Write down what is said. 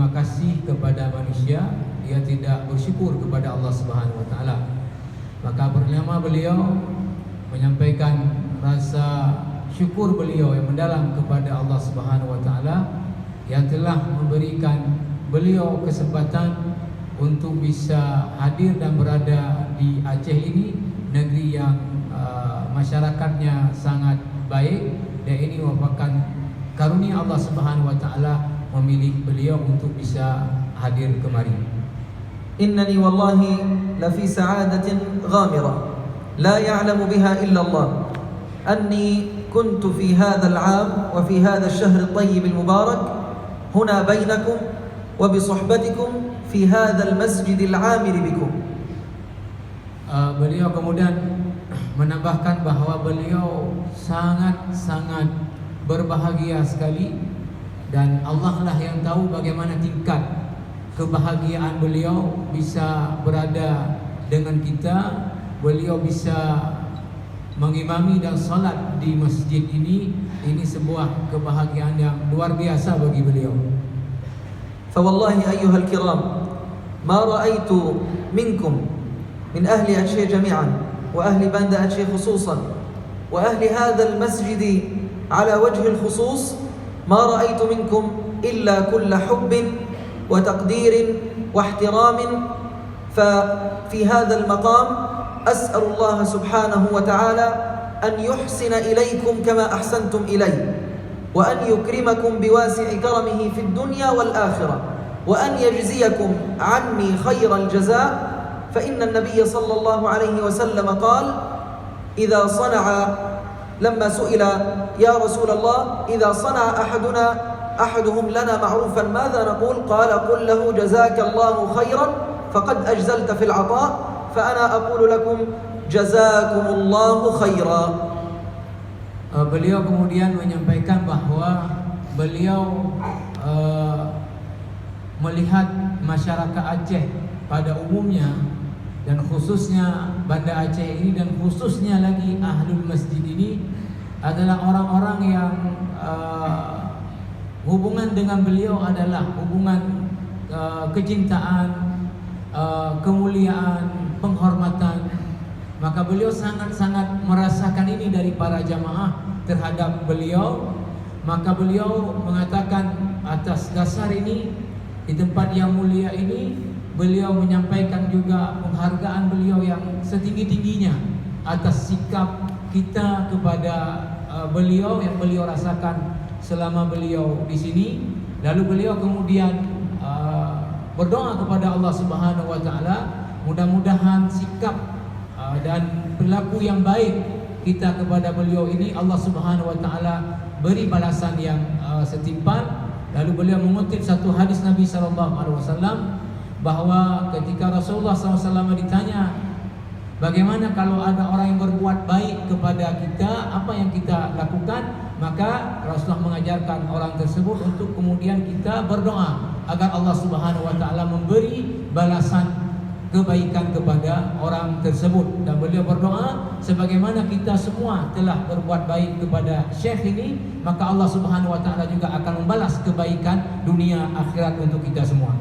berterima kasih kepada manusia, dia tidak bersyukur kepada Allah Subhanahu wa taala. Maka bernama beliau menyampaikan rasa syukur beliau yang mendalam kepada Allah Subhanahu wa taala yang telah memberikan beliau kesempatan untuk bisa hadir dan berada di Aceh ini, negeri yang masyarakatnya sangat baik, dan ini merupakan karunia Allah Subhanahu wa taala memilih beliau untuk bisa hadir kemari. Innani wallahi la fi sa'adatin ghamirah la ya'lamu biha illa Allah anni kuntu fi hadha al-'am wa fi hadha ash-shahr at-tayyib al-mubarak huna bainakum wa bi suhbatikum fi hadha al-masjid al-'amir bikum. Beliau kemudian menambahkan bahwa beliau sangat-sangat berbahagia sekali, dan Allah lah yang tahu bagaimana tingkat kebahagiaan beliau bisa berada dengan kita. Beliau bisa mengimami dan salat di masjid ini sebuah kebahagiaan yang luar biasa bagi beliau. فوالله أيها الكرام ما رأيت منكم من أهل أشياء جميعا وأهل بند أشياء خصوصا وأهل هذا المسجد على وجه الخصوص ما رأيت منكم إلا كل حب وتقدير واحترام. ففي هذا المقام أسأل الله سبحانه وتعالى أن يحسن إليكم كما أحسنتم إليه، وأن يكرمكم بواسع كرمه في الدنيا والآخرة، وأن يجزيكم عني خير الجزاء. فإن النبي صلى الله عليه وسلم قال إذا صنع لما سئل يا رسول الله إذا صنع أحدهم لنا معروفا ماذا نقول؟ قال قل له جزاك الله خيرا فقد أجزلت في العطاء. فأنا أقول لكم جزاكم الله خيرا. Beliau kemudian menyampaikan bahwa beliau melihat masyarakat Aceh pada umumnya, dan khususnya Banda Aceh ini, dan khususnya lagi Ahlul Masjid ini adalah orang-orang yang hubungan dengan beliau adalah hubungan kecintaan, kemuliaan, penghormatan. Maka beliau sangat-sangat merasakan ini dari para jamaah terhadap beliau. Maka beliau mengatakan atas dasar ini, di tempat yang mulia ini, beliau menyampaikan juga penghargaan beliau yang setinggi-tingginya atas sikap kita kepada beliau yang beliau rasakan selama beliau di sini. Lalu beliau kemudian berdoa kepada Allah Subhanahu wa taala, mudah-mudahan sikap dan perilaku yang baik kita kepada beliau ini Allah Subhanahu wa taala beri balasan yang setimpal. Lalu beliau mengutip satu hadis Nabi sallallahu alaihi wasallam bahwa ketika Rasulullah SAW ditanya bagaimana kalau ada orang yang berbuat baik kepada kita, apa yang kita lakukan, maka Rasulullah mengajarkan orang tersebut untuk kemudian kita berdoa agar Allah Subhanahu wa taala memberi balasan kebaikan kepada orang tersebut. Dan beliau berdoa sebagaimana kita semua telah berbuat baik kepada Syekh ini, maka Allah Subhanahu wa taala juga akan membalas kebaikan dunia akhirat untuk kita semua.